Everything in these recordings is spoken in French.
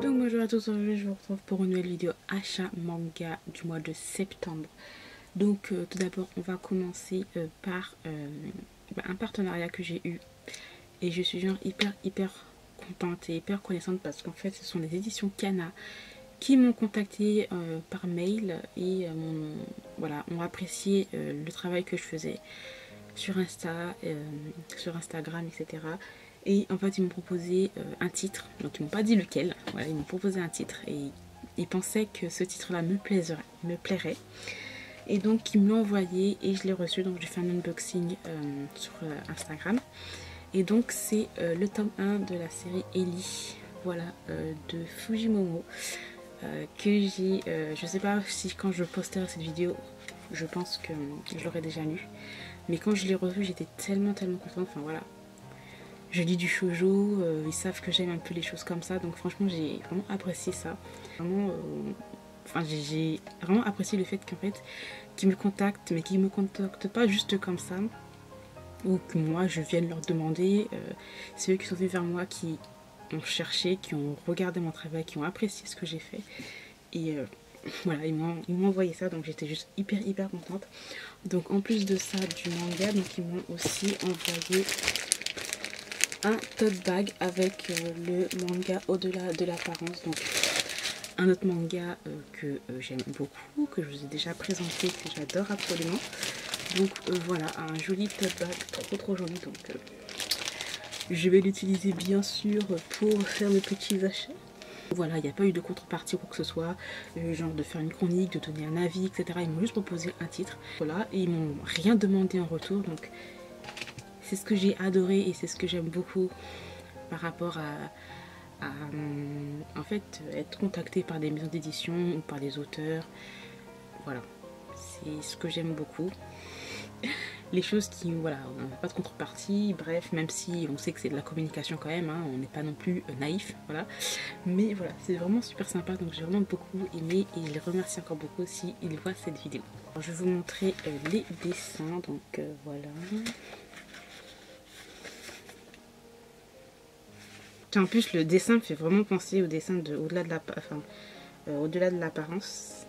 Donc bonjour à tous, aujourd'hui je vous retrouve pour une nouvelle vidéo achat manga du mois de septembre. Donc tout d'abord on va commencer par un partenariat que j'ai eu. Et je suis genre hyper contente et hyper connaissante parce qu'en fait ce sont les éditions Kana qui m'ont contacté par mail et voilà, ont apprécié le travail que je faisais sur Insta, sur Instagram, etc. Et en fait, ils m'ont proposé un titre. Donc, ils m'ont pas dit lequel. Voilà, ils m'ont proposé un titre. Et ils pensaient que ce titre-là me plairait. Et donc, ils me l'ont envoyé et je l'ai reçu. Donc, j'ai fait un unboxing sur Instagram. Et donc, c'est le tome 1 de la série Ellie. Voilà, de Fujimomo. Que j'ai... je sais pas si quand je posterai cette vidéo, je pense que je l'aurais déjà lu. Mais quand je l'ai revu, j'étais tellement contente. Enfin, voilà. Je lis du shoujo, ils savent que j'aime un peu les choses comme ça, donc franchement j'ai vraiment apprécié ça. Vraiment, j'ai vraiment apprécié le fait qu'en fait, qu'ils me contactent, mais qu'ils me contactent pas juste comme ça, ou que moi je vienne leur demander. C'est eux qui sont venus vers moi, qui ont cherché, qui ont regardé mon travail, qui ont apprécié ce que j'ai fait. Et voilà, ils m'ont envoyé ça, donc j'étais juste hyper contente. Donc en plus de ça, du manga, donc ils m'ont aussi envoyé un tote bag avec le manga Au-delà de l'apparence. Donc un autre manga que j'aime beaucoup, que je vous ai déjà présenté, que j'adore absolument. Donc voilà, un joli tote bag, trop joli. Donc je vais l'utiliser bien sûr pour faire mes petits achats. Voilà, il n'y a pas eu de contrepartie ou quoi que ce soit, genre de faire une chronique, de donner un avis, etc. Ils m'ont juste proposé un titre, voilà, et ils m'ont rien demandé en retour, donc c'est ce que j'ai adoré et c'est ce que j'aime beaucoup par rapport à en fait être contacté par des maisons d'édition ou par des auteurs. Voilà, c'est ce que j'aime beaucoup. Les choses qui, voilà, on n'a pas de contrepartie, bref, même si on sait que c'est de la communication quand même, hein, on n'est pas non plus naïf, voilà. Mais voilà, c'est vraiment super sympa, donc j'ai vraiment beaucoup aimé et je les remercie encore beaucoup s'ils voient cette vidéo. Alors, je vais vous montrer les dessins, donc voilà. En plus, le dessin me fait vraiment penser au dessin de Au-delà de la, Au-delà de l'apparence.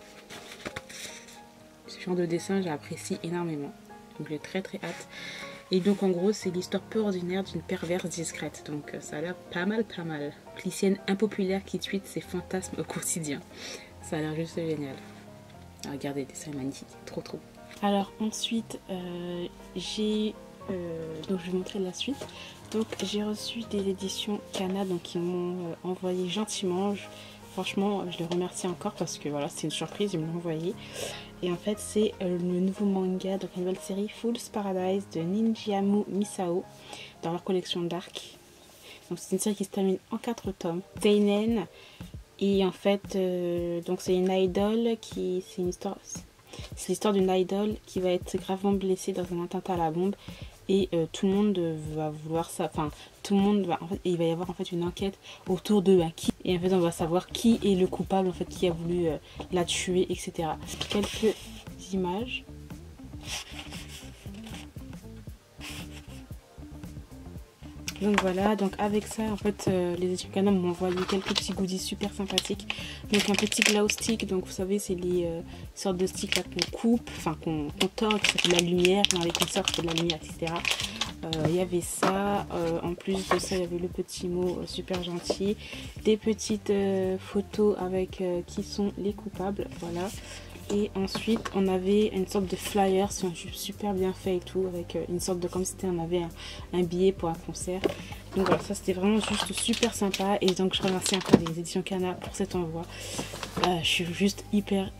Ce genre de dessin, j'apprécie énormément. Donc j'ai très hâte. Et donc en gros, c'est l'histoire peu ordinaire d'une perverse discrète. Donc ça a l'air pas mal. Lycéenne impopulaire qui tweete ses fantasmes au quotidien. Ça a l'air juste génial. Ah, regardez, le dessin est magnifique. Trop. Alors ensuite, donc je vais montrer la suite. Donc j'ai reçu des éditions Kana, donc qui m'ont envoyé gentiment. Franchement, je les remercie encore parce que voilà, c'est une surprise, ils me l'ont envoyé. Et en fait, c'est le nouveau manga, donc la nouvelle série Fool's Paradise de Ninjamu Misao dans leur collection Dark. Donc c'est une série qui se termine en 4 tomes. Seinen. Et en fait, donc c'est une idole qui, c'est l'histoire d'une idole qui va être gravement blessée dans un attentat à la bombe. Et tout le monde va vouloir ça, enfin tout le monde va, en fait, il va y avoir en fait une enquête autour de qui, et en fait on va savoir qui est le coupable, en fait qui a voulu la tuer, etc. Quelques images. Donc voilà, donc avec ça en fait les études Kana m'ont envoyé quelques petits goodies super sympathiques. Donc un petit glow stick, donc vous savez c'est les sortes de sticks là qu'on coupe, enfin qu'on tord, ça fait de la lumière, dans les concerts ça fait de la lumière, etc. Il y avait ça, en plus de ça il y avait le petit mot super gentil, des petites photos avec qui sont les coupables, voilà. Et ensuite on avait une sorte de flyer super bien fait et tout, avec une sorte de, comme si on avait un billet pour un concert. Donc voilà, ça c'était vraiment juste super sympa. Et donc je remercie encore les éditions Kana pour cet envoi. Je suis juste hyper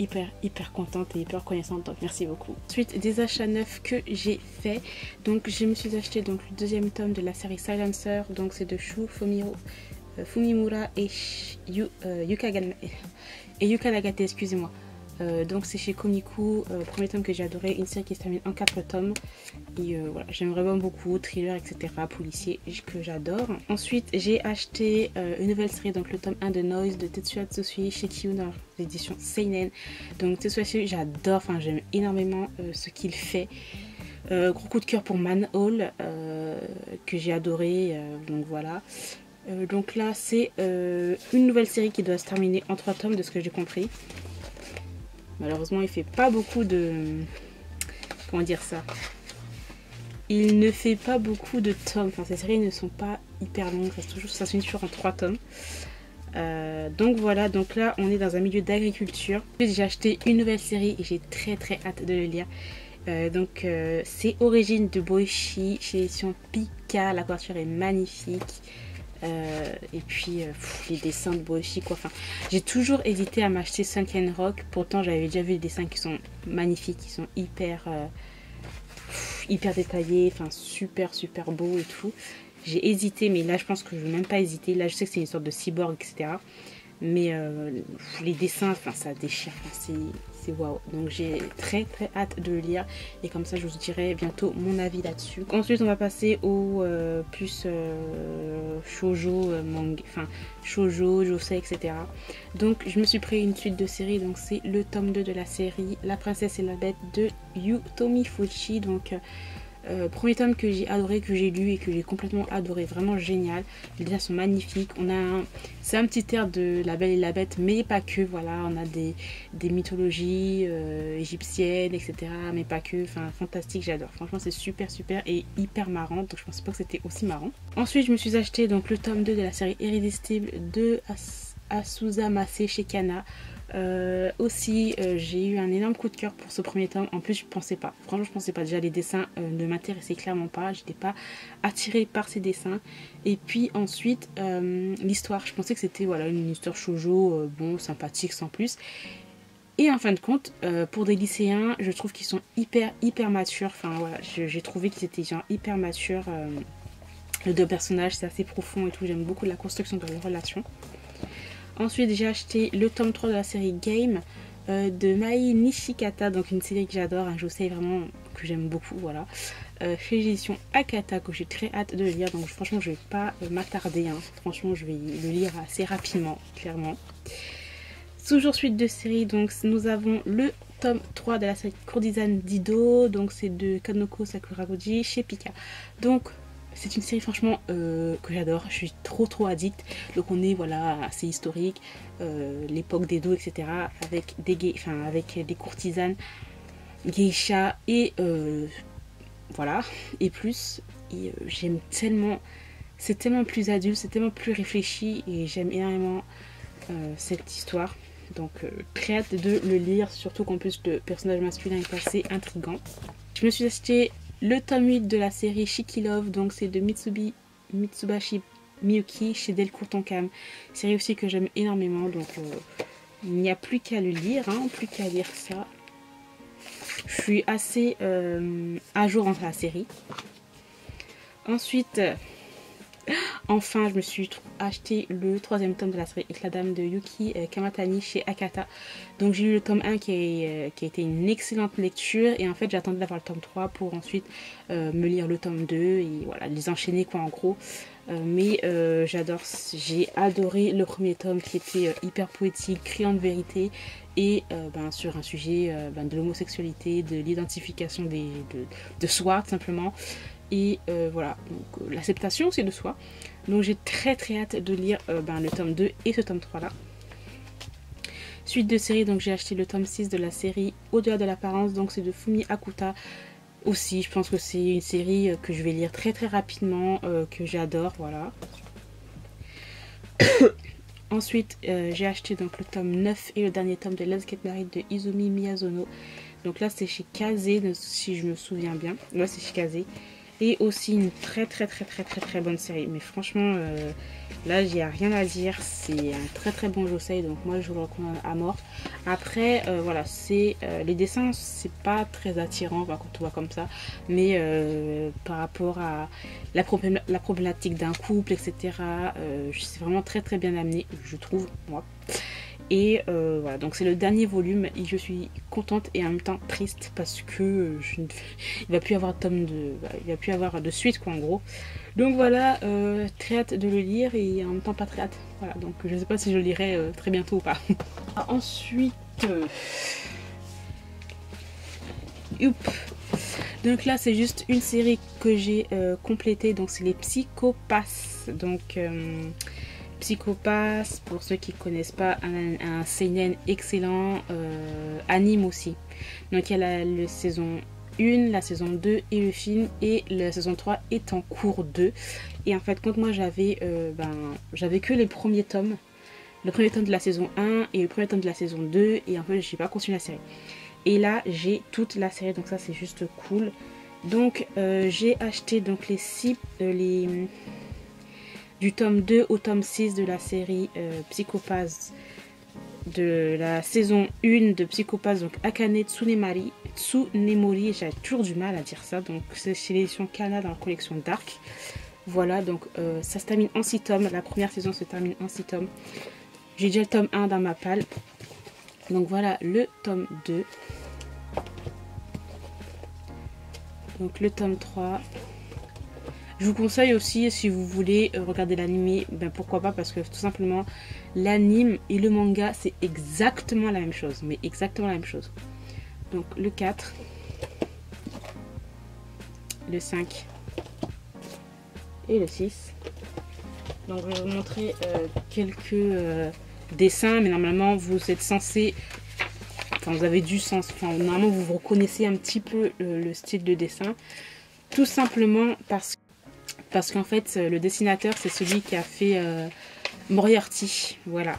contente et hyper reconnaissante, donc merci beaucoup. Ensuite des achats neufs que j'ai fait. Donc je me suis acheté donc le deuxième tome de la série Silencer. Donc c'est de Shu Fumimura et Yuka Nagate, excusez-moi. Donc c'est chez Komiku, premier tome que j'ai adoré, une série qui se termine en 4 tomes. Et voilà, j'aime vraiment beaucoup, thriller, etc., policier, que j'adore. Ensuite j'ai acheté une nouvelle série, donc le tome 1 de Noise de Tetsuya Tsutsui chez Kiyun dans l'édition Seinen. Donc Tetsuya Tsutsui, j'adore, enfin j'aime énormément ce qu'il fait. Gros coup de cœur pour Manhole, que j'ai adoré, donc voilà. Donc là c'est une nouvelle série qui doit se terminer en 3 tomes de ce que j'ai compris. Malheureusement il fait pas beaucoup de... Comment dire ça? Il ne fait pas beaucoup de tomes, enfin ces séries ne sont pas hyper longues, ça se finit toujours en 3 tomes. Donc voilà, donc là on est dans un milieu d'agriculture. J'ai acheté une nouvelle série et j'ai très hâte de le lire. C'est Origine de Boichi chez l'édition Pika. La couverture est magnifique. Et puis les dessins de Boichi quoi. Enfin, j'ai toujours hésité à m'acheter Sunken Rock. Pourtant j'avais déjà vu les dessins qui sont magnifiques, qui sont hyper détaillés, enfin super beaux et tout. J'ai hésité, mais là je pense que je vais même pas hésiter. Là je sais que c'est une sorte de cyborg, etc. Mais les dessins, enfin ça déchire, enfin, c'est waouh. Donc j'ai très hâte de le lire. Et comme ça je vous dirai bientôt mon avis là-dessus. Ensuite on va passer au plus shoujo, manga, enfin shoujo, josei, etc. Donc je me suis pris une suite de séries. Donc c'est le tome 2 de la série La princesse et la bête de Yutomi Fuchi. Donc premier tome que j'ai adoré, que j'ai lu et que j'ai complètement adoré, vraiment génial. Les dessins sont magnifiques. C'est un petit air de La Belle et la Bête, mais pas que. Voilà, on a des mythologies égyptiennes, etc. Mais pas que. Enfin, fantastique, j'adore. Franchement, c'est super et hyper marrant. Donc je pensais pas que c'était aussi marrant. Ensuite, je me suis acheté donc le tome 2 de la série Irrésistible de Asusa Mase chez Kana. Aussi j'ai eu un énorme coup de cœur pour ce premier tome. En plus je pensais pas, franchement je pensais pas, déjà les dessins ne m'intéressaient clairement pas, j'étais pas attirée par ces dessins. Et puis ensuite l'histoire, je pensais que c'était voilà une histoire shoujo, bon sympathique sans plus. Et en fin de compte pour des lycéens je trouve qu'ils sont hyper matures. Enfin voilà, j'ai trouvé qu'ils étaient genre hyper matures. Les deux personnages c'est assez profond et tout, j'aime beaucoup la construction de leur relation. Ensuite j'ai acheté le tome 3 de la série Game de Mai Nishikata, donc une série que j'adore, un josei vraiment que j'aime beaucoup, voilà. Chez l'édition Akata, que j'ai très hâte de le lire, donc franchement je vais pas m'attarder, hein. Franchement je vais le lire assez rapidement, clairement. Toujours suite de série, donc nous avons le tome 3 de la série Courtisane Dido, donc c'est de Kanoko Sakuragoji chez Pika. Donc c'est une série franchement que j'adore, je suis trop addict. Donc on est voilà assez historique, l'époque d'Edo, etc. avec des courtisanes, geisha et voilà et plus. Et j'aime tellement, c'est tellement plus adulte, c'est tellement plus réfléchi et j'aime énormément cette histoire. Donc très hâte de le lire, surtout qu'en plus le personnage masculin est assez intriguant. Je me suis acheté le tome 8 de la série Shiki Love, donc c'est de Mitsubashi Miyuki chez Delcourt Tonkam. Série aussi que j'aime énormément, donc il n'y a plus qu'à le lire, hein, plus qu'à lire ça. Je suis assez à jour entre la série. Ensuite, enfin je me suis acheté le 3e tome de la série Éclat d'âme de Yuki Kamatani chez Akata. Donc j'ai eu le tome 1 qui a été une excellente lecture et en fait j'attendais d'avoir le tome 3 pour ensuite me lire le tome 2 et voilà les enchaîner quoi en gros. Mais j'adore, j'ai adoré le premier tome qui était hyper poétique, criant de vérité et sur un sujet de l'homosexualité, de l'identification de soi tout simplement. Et voilà, donc l'acceptation aussi de soi. Donc j'ai très hâte de lire le tome 2 et ce tome 3 là. Suite de série, donc j'ai acheté le tome 6 de la série Au-delà de l'apparence, donc c'est de Fumi Akuta. Aussi, je pense que c'est une série que je vais lire très rapidement, que j'adore, voilà. Ensuite, j'ai acheté donc le tome 9 et le dernier tome de Let's Get Married de Izumi Miyazono. Donc là c'est chez Kaze, si je me souviens bien. Là c'est chez Kaze. Et aussi une très bonne série. Mais franchement, là, il n'y a rien à dire. C'est un très bon josei. Donc moi, je vous le recommande à mort. Après, voilà, c'est les dessins, c'est pas très attirant quand on voit comme ça. Mais par rapport à la problématique d'un couple, etc., c'est vraiment très bien amené, je trouve, moi. Et voilà, donc c'est le dernier volume et je suis contente et en même temps triste parce que il va plus y avoir il va plus y avoir de suite quoi en gros. Donc voilà, très hâte de le lire et en même temps pas très hâte. Voilà, donc je sais pas si je le lirai très bientôt ou pas. Ensuite, Donc là c'est juste une série que j'ai complétée, donc c'est les Psycho-Pass. Donc Psycho-Pass, pour ceux qui ne connaissent pas, un seinen excellent, anime aussi. Donc il y a la saison 1, la saison 2 et le film, et la saison 3 est en cours 2. Et en fait quand moi j'avais que les premiers tomes, le premier tome de la saison 1 et le premier tome de la saison 2, et en fait j'ai pas continué la série. Et là j'ai toute la série, donc ça c'est juste cool. Donc j'ai acheté donc du tome 2 au tome 6 de la série Psycho-Pass, de la saison 1 de Psycho-Pass, donc Akane Tsunemori, j'ai toujours du mal à dire ça, donc c'est chez l'édition Kana dans la collection Dark. Voilà, donc ça se termine en 6 tomes, la première saison se termine en 6 tomes. J'ai déjà le tome 1 dans ma palle. Donc voilà le tome 2. Donc le tome 3. Je vous conseille aussi, si vous voulez regarder l'anime, ben pourquoi pas, parce que tout simplement l'anime et le manga c'est exactement la même chose. Mais exactement la même chose. Donc le 4. Le 5. Et le 6. Donc je vais vous montrer quelques dessins, mais normalement vous êtes censé, enfin vous avez du sens, enfin normalement vous reconnaissez un petit peu le style de dessin, tout simplement parce qu'en fait le dessinateur c'est celui qui a fait Moriarty, voilà.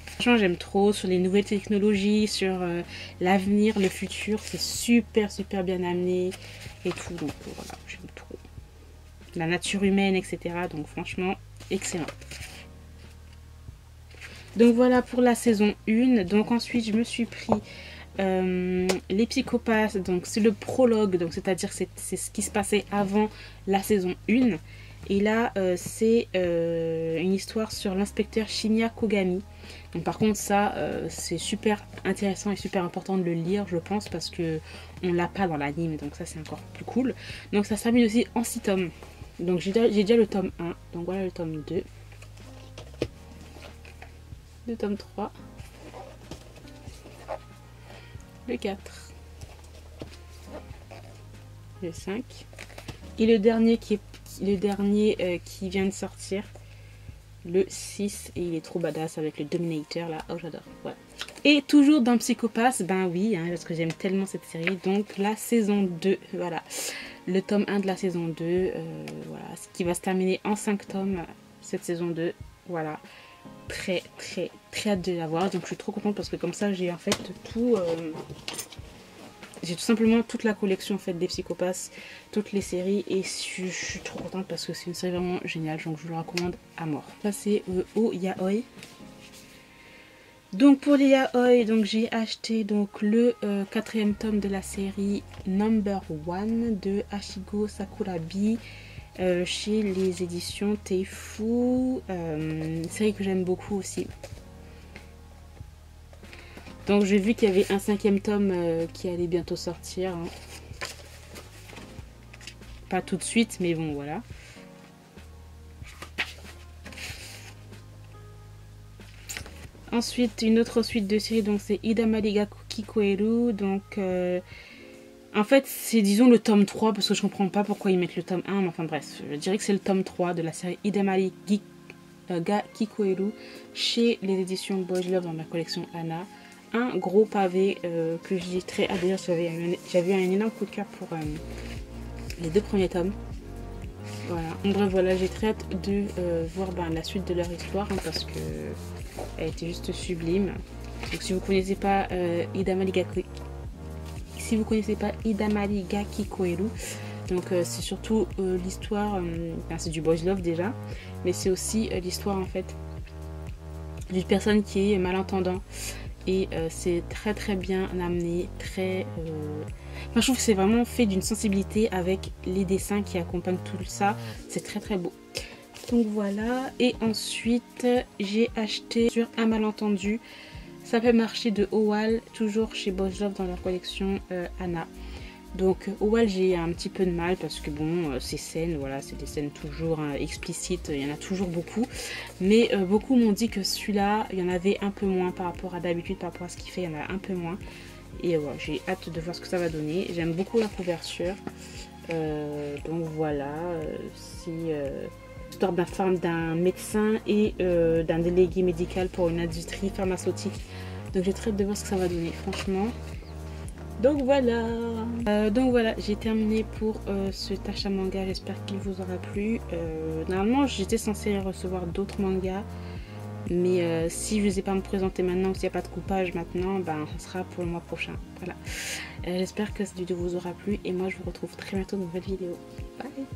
Franchement j'aime trop, sur les nouvelles technologies, sur l'avenir, le futur, c'est super bien amené et tout, donc voilà, j'aime trop. La nature humaine, etc. Donc franchement, excellent. Donc voilà pour la saison 1. Donc ensuite, je me suis pris les Psycho-Pass. Donc c'est le prologue, donc c'est-à-dire c'est ce qui se passait avant la saison 1. Et là, c'est une histoire sur l'inspecteur Shinya Kogami. Donc par contre, ça, c'est super intéressant et super important de le lire, je pense, parce que on l'a pas dans l'anime. Donc ça, c'est encore plus cool. Donc ça se termine aussi en 6 tomes. Donc j'ai déjà le tome 1, donc voilà le tome 2, le tome 3, le 4, le 5, et le dernier qui vient de sortir, le 6, et il est trop badass avec le Dominator là, oh j'adore, voilà. Et toujours dans Psycho-Pass, ben oui, hein, parce que j'aime tellement cette série, donc la saison 2, voilà. Le tome 1 de la saison 2, voilà, ce qui va se terminer en 5 tomes, cette saison 2, voilà. Très hâte de la voir, donc je suis trop contente parce que comme ça j'ai en fait tout, j'ai tout simplement toute la collection en fait des Psycho-Pass, toutes les séries, et je suis trop contente parce que c'est une série vraiment géniale, donc je vous la recommande à mort. Là c'est au Yaoi. Donc pour les Yaoi, donc j'ai acheté donc le 4e tome de la série Number 1 de Ashigo Sakurabi chez les éditions Teifu, série que j'aime beaucoup aussi. Donc j'ai vu qu'il y avait un 5e tome qui allait bientôt sortir, hein. Pas tout de suite, mais bon voilà. Ensuite, une autre suite de série, donc c'est Idamari ga Kikoeru. Donc, en fait, c'est disons le tome 3, parce que je comprends pas pourquoi ils mettent le tome 1, mais enfin bref, je dirais que c'est le tome 3 de la série Idamari ga Kikoeru chez les éditions Boys Love dans ma collection Anna. Un gros pavé que j'ai très hâte. D'ailleurs, j'avais un énorme coup de cœur pour les 2 premiers tomes. Voilà. Bref, voilà, j'ai très hâte de voir la suite de leur histoire, hein, parce que elle était juste sublime. Donc si vous connaissez pas Idamari ga Kikoeru, donc c'est surtout l'histoire, c'est du boys love déjà, mais c'est aussi l'histoire en fait d'une personne qui est malentendant, et c'est très bien amené, enfin, je trouve que c'est vraiment fait d'une sensibilité avec les dessins qui accompagnent tout ça, c'est très beau. Donc voilà, et ensuite j'ai acheté sur un malentendu, ça fait marcher de Owal, toujours chez Boys Love dans leur collection Anna. Donc Owal, j'ai un petit peu de mal parce que bon, ces scènes, voilà, c'est des scènes toujours explicites, il y en a toujours beaucoup, mais beaucoup m'ont dit que celui-là, il y en avait un peu moins par rapport à d'habitude, par rapport à ce qu'il fait, il y en a un peu moins. Et voilà, j'ai hâte de voir ce que ça va donner. J'aime beaucoup la couverture. Donc voilà, histoire d'un médecin et d'un délégué médical pour une industrie pharmaceutique. Donc j'ai très hâte de voir ce que ça va donner, franchement. Donc voilà, j'ai terminé pour cet achat manga. J'espère qu'il vous aura plu. Normalement, j'étais censée recevoir d'autres mangas. Mais si je ne les ai pas me présenter maintenant, ou s'il n'y a pas de coupage maintenant, ben ça sera pour le mois prochain. Voilà. J'espère que cette vidéo vous aura plu et moi je vous retrouve très bientôt dans une nouvelle vidéo. Bye!